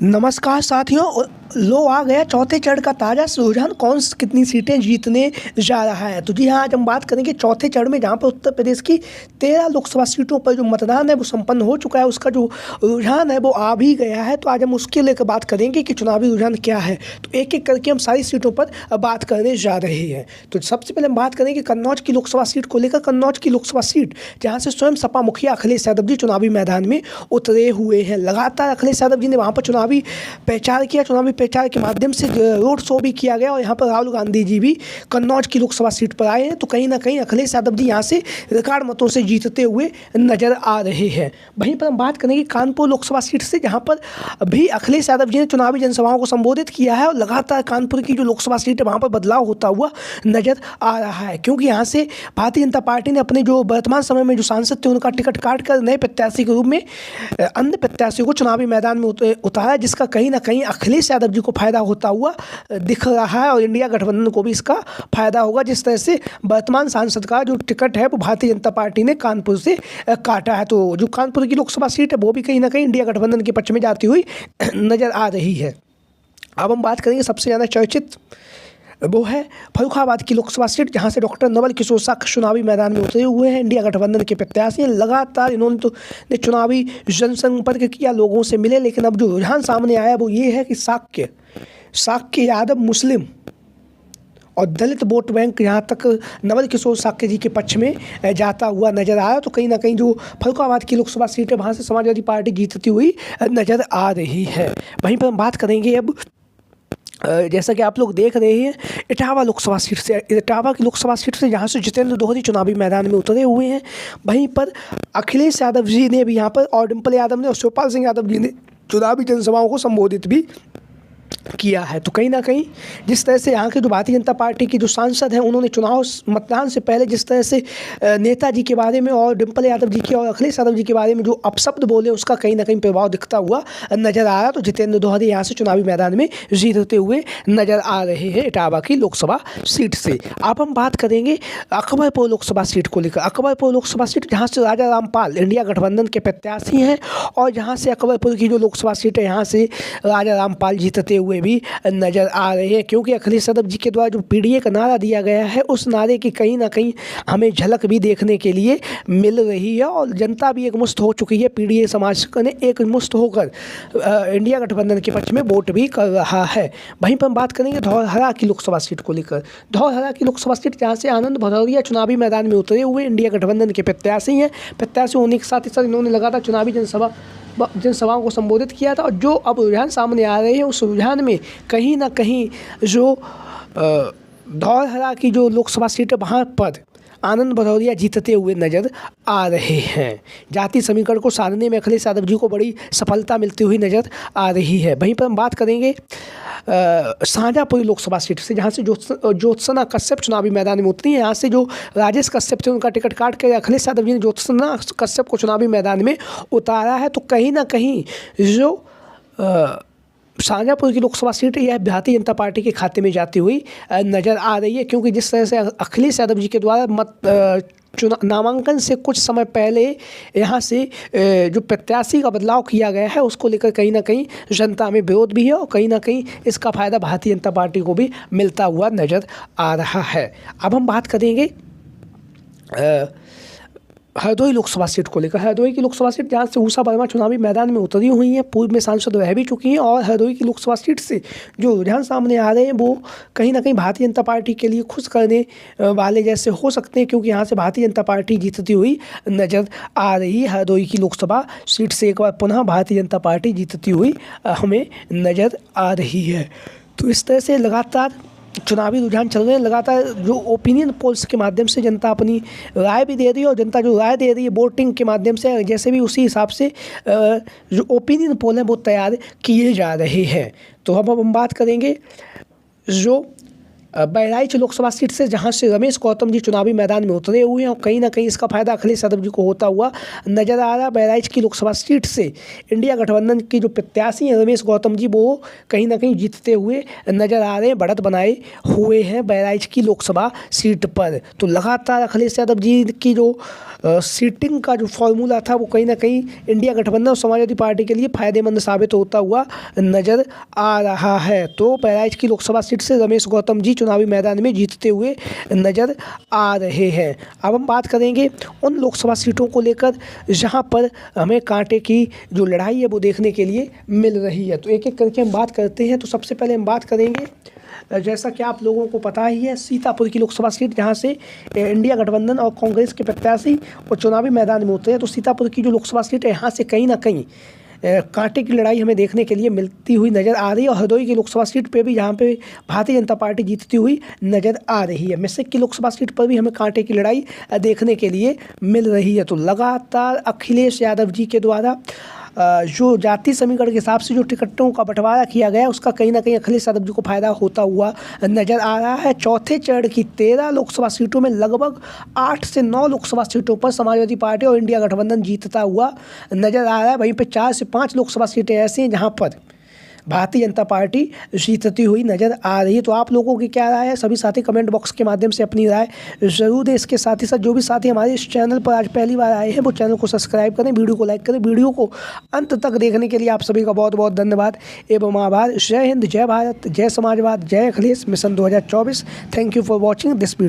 नमस्कार साथियों, लो आ गया चौथे चरण का ताज़ा रुझान। कौन कितनी सीटें जीतने जा रहा है। तो जी हाँ, आज हम बात करेंगे चौथे चरण में, जहाँ पर उत्तर प्रदेश की 13 लोकसभा सीटों पर जो मतदान है वो संपन्न हो चुका है। उसका जो रुझान है वो आ भी गया है। तो आज हम उसके लेकर बात करेंगे कि चुनावी रुझान क्या है। तो एक एक करके हम सारी सीटों पर बात करने जा रहे हैं। तो सबसे पहले हम बात करेंगे कन्नौज की लोकसभा सीट को लेकर। कन्नौज की लोकसभा सीट, जहाँ से स्वयं सपा मुखिया अखिलेश यादव जी चुनावी मैदान में उतरे हुए हैं। लगातार अखिलेश यादव जी ने वहाँ पर चुनावी प्रचार किया। चुनावी प्रचार के माध्यम से रोड शो भी किया गया और यहाँ पर राहुल गांधी जी भी कन्नौज की लोकसभा सीट पर आए हैं। तो कहीं ना कहीं अखिलेश यादव जी यहाँ से रिकॉर्ड मतों से जीतते हुए नजर आ रहे हैं। वहीं पर हम बात करेंगे कानपुर लोकसभा सीट से, जहाँ पर भी अखिलेश यादव जी ने चुनावी जनसभाओं को संबोधित किया है और लगातार कानपुर की जो लोकसभा सीट है वहाँ पर बदलाव होता हुआ नजर आ रहा है, क्योंकि यहाँ से भारतीय जनता पार्टी ने अपने जो वर्तमान समय में जो सांसद थे उनका टिकट काट कर नए प्रत्याशी के रूप में अन्य प्रत्याशियों को चुनावी मैदान में उतारा, जिसका कहीं ना कहीं अखिलेश यादव जी को फायदा होता हुआ दिख रहा है और इंडिया गठबंधन को भी इसका फायदा होगा। जिस तरह से वर्तमान सांसद का जो टिकट है वो भारतीय जनता पार्टी ने कानपुर से काटा है, तो जो कानपुर की लोकसभा सीट है वो भी कहीं ना कहीं इंडिया गठबंधन के पक्ष में जाती हुई नजर आ रही है। अब हम बात करेंगे सबसे ज़्यादा चर्चित, वो है फर्रुखाबाद की लोकसभा सीट, जहां से डॉक्टर नवल किशोर साक्य चुनावी मैदान में उतरे हुए हैं। इंडिया गठबंधन के प्रत्याशी लगातार इन्होंने चुनावी जनसंपर्क किया, लोगों से मिले, लेकिन अब जो रुझान सामने आया वो ये है कि साक्य यादव मुस्लिम और दलित वोट बैंक यहाँ तक नवल किशोर साक्य जी के पक्ष में जाता हुआ नजर आया। तो कहीं ना कहीं जो फर्रुखाबाद की लोकसभा सीट है वहाँ से समाजवादी पार्टी जीतती हुई नजर आ रही है। वहीं पर हम बात करेंगे अब, जैसा कि आप लोग देख रहे हैं, इटावा लोकसभा सीट से, इटावा की लोकसभा सीट से जहां से जितेंद्र दोहरी चुनावी मैदान में उतरे हुए हैं। वहीं पर अखिलेश यादव जी ने भी यहाँ पर, और डिम्पल यादव ने और शिवपाल सिंह यादव जी ने चुनावी जनसभाओं को संबोधित भी किया है। तो कहीं ना कहीं जिस तरह से यहाँ के जो भारतीय जनता पार्टी के जो सांसद हैं उन्होंने चुनाव मतदान से पहले जिस तरह से नेताजी के बारे में और डिम्पल यादव जी के और अखिलेश यादव जी के बारे में जो अपशब्द बोले, उसका कहीं ना कहीं प्रभाव दिखता हुआ नजर आ रहा। तो जितेंद्र दोहरी यहाँ से चुनावी मैदान में जीतते हुए नजर आ रहे हैं इटावा की लोकसभा सीट से। अब हम बात करेंगे अकबरपुर लोकसभा सीट को लेकर। अकबरपुर लोकसभा सीट, जहाँ से राजा रामपाल इंडिया गठबंधन के प्रत्याशी हैं और जहाँ से अकबरपुर की जो लोकसभा सीट है यहाँ से राजा रामपाल जीतते हुए भी नजर आ रहे हैं, क्योंकि अखिलेश यादव जी के द्वारा जो पीडीए का नारा दिया गया है उस नारे की कहीं ना कहीं हमें झलक भी देखने के लिए मिल रही है और जनता भी एकमुश्त हो चुकी है। पीडीए समाज ने एकमुश्त होकर इंडिया गठबंधन के पक्ष में वोट भी कर रहा है। वहीं पर हम बात करेंगे धौरहरा की लोकसभा सीट को लेकर। धौरहरा की लोकसभा सीट, जहाँ से आनंद भदौरिया चुनावी मैदान में उतरे हुए इंडिया गठबंधन के प्रत्याशी हैं। प्रत्याशी होने के साथ ही साथ इन्होंने लगातार चुनावी जनसभाओं को संबोधित किया था और जो अब रुझान सामने आ रहे हैं उस रुझान में कहीं ना कहीं जो धौरहरा की जो लोकसभा सीट है वहाँ पर आनंद भदौरिया जीतते हुए नजर आ रहे हैं। जाति समीकरण को साधने में अखिलेश यादव जी को बड़ी सफलता मिलती हुई नजर आ रही है। वहीं पर हम बात करेंगे शाहजहाँपुर लोकसभा सीट से, जहाँ से ज्योत्सना कश्यप चुनावी मैदान में उतरी है। यहाँ से जो राजेश कश्यप थे उनका टिकट काट कर अखिलेश यादव जी ने ज्योत्सना कश्यप को चुनावी मैदान में उतारा है। तो कहीं ना कहीं जो शाहजहाँपुर की लोकसभा सीट यह भारतीय जनता पार्टी के खाते में जाती हुई नजर आ रही है, क्योंकि जिस तरह से अखिलेश यादव जी के द्वारा नामांकन से कुछ समय पहले यहाँ से जो प्रत्याशी का बदलाव किया गया है उसको लेकर कहीं ना कहीं जनता में विरोध भी है और कहीं ना कहीं इसका फायदा भारतीय जनता पार्टी को भी मिलता हुआ नजर आ रहा है। अब हम बात करेंगे हरदोई लोकसभा सीट को लेकर। हरदोई की लोकसभा सीट, जहाँ से उषा वर्मा चुनावी मैदान में उतरी हुई हैं, पूर्व में सांसद रह भी चुकी हैं और हरदोई की लोकसभा सीट से जो रुझान सामने आ रहे हैं वो कहीं ना कहीं भारतीय जनता पार्टी के लिए खुश करने वाले जैसे हो सकते हैं, क्योंकि यहाँ से भारतीय जनता पार्टी जीतती हुई नजर आ रही है। हरदोई की लोकसभा सीट से एक बार पुनः भारतीय जनता पार्टी जीतती हुई हमें नज़र आ रही है। तो इस तरह से लगातार चुनावी रुझान चल रहे हैं। लगातार जो ओपिनियन पोल्स के माध्यम से जनता अपनी राय भी दे रही है और जनता जो राय दे रही है वोटिंग के माध्यम से, जैसे भी उसी हिसाब से जो ओपिनियन पोल हैं वो तैयार किए जा रहे हैं। तो अब हम बात करेंगे जो बहराइच लोकसभा सीट से, जहां से रमेश गौतम जी चुनावी मैदान में उतरे हुए हैं और कहीं ना कहीं इसका फायदा अखिलेश यादव जी को होता हुआ नजर आ रहा है। बहराइच की लोकसभा सीट से इंडिया गठबंधन के जो प्रत्याशी हैं रमेश गौतम जी, वो कहीं ना कहीं जीतते हुए नजर आ रहे हैं, बढ़त बनाए हुए हैं बहराइच की लोकसभा सीट पर। तो लगातार अखिलेश यादव जी की जो सीटिंग का जो फॉर्मूला था वो कहीं ना कहीं इंडिया गठबंधन और समाजवादी पार्टी के लिए फायदेमंद साबित होता हुआ नजर आ रहा है। तो बहराइच की लोकसभा सीट से रमेश गौतम जी चुनावी मैदान में जीतते हुए नजर आ रहे हैं। अब हम बात करेंगे उन लोकसभा सीटों को लेकर जहां पर हमें कांटे की जो लड़ाई है वो देखने के लिए मिल रही है। तो एक एक करके हम बात करते हैं। तो सबसे पहले हम बात करेंगे, जैसा कि आप लोगों को पता ही है, सीतापुर की लोकसभा सीट, जहां से इंडिया गठबंधन और कांग्रेस के प्रत्याशी और चुनावी मैदान में उतरे हैं। तो सीतापुर की जो लोकसभा सीट है, यहाँ से कहीं ना कहीं कांटे की लड़ाई हमें देखने के लिए मिलती हुई नज़र आ रही है। और हरदोई की लोकसभा सीट पे भी, यहाँ पे भारतीय जनता पार्टी जीतती हुई नज़र आ रही है। मिश्रिख की लोकसभा सीट पर भी हमें कांटे की लड़ाई देखने के लिए मिल रही है। तो लगातार अखिलेश यादव जी के द्वारा जो जाति समीकरण के हिसाब से जो टिकटों का बंटवारा किया गया, उसका कहीं ना कहीं अखिलेश यादव जी को फायदा होता हुआ नजर आ रहा है। चौथे चरण की 13 लोकसभा सीटों में लगभग 8 से 9 लोकसभा सीटों पर समाजवादी पार्टी और इंडिया गठबंधन जीतता हुआ नजर आ रहा है। वहीं पर 4 से 5 लोकसभा सीटें ऐसी हैं जहां पर भारतीय जनता पार्टी जीतती हुई नज़र आ रही है। तो आप लोगों की क्या राय है? सभी साथी कमेंट बॉक्स के माध्यम से अपनी राय ज़रूर दें। इसके साथ ही साथ जो भी साथी हमारे इस चैनल पर आज पहली बार आए हैं वो चैनल को सब्सक्राइब करें, वीडियो को लाइक करें। वीडियो को अंत तक देखने के लिए आप सभी का बहुत बहुत धन्यवाद एवं आभार। जय हिंद, जय भारत, जय समाजवाद, जय Akhilesh mission 2024। Thank you for watching this video.